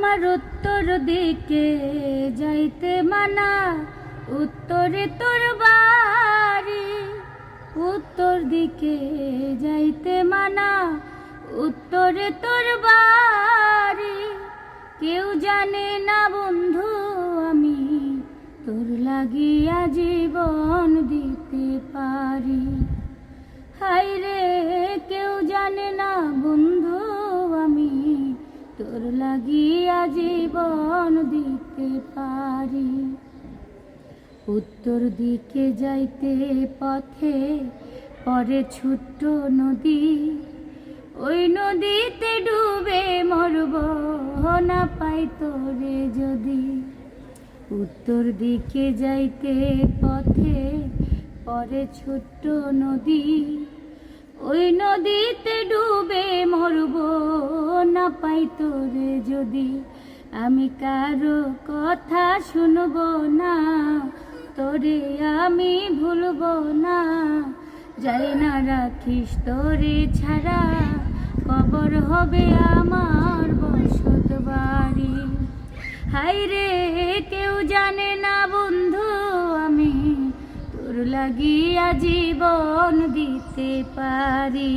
আমার উত্তর দিকে যাইতে মানা, উত্তরে তোর বাড়ি। উত্তর দিকে যাইতে মানা, উত্তরে তোর বাড়ি। কেউ জানে না বন্ধু আমি তোর লাগিয়া জীবন দিতে পারি। হায়রে কেউ জানে না বন্ধু আমি তোর লাগিয়া জীবন দিতে পারি। উত্তর দিকে যাইতে পথে পরে ছোট্ট নদী, ওই নদীতে ডুবে মরব না পাই তোরে যদি। উত্তর দিকে যাইতে পথে পরে ছোট্ট নদী, ওই নদীতে ডুবে মরব না পাই তোরে যদি। আমি কারো কথা শুনব না, তোরে আমি ভুলব না। যাই না রাখিস তোরে ছাড়া, কবর হবে আমার বসত বাড়ি। হায়রে কেউ জানে না বন্ধু আমি তোর লাগিয়া জীবন দিতে পারি।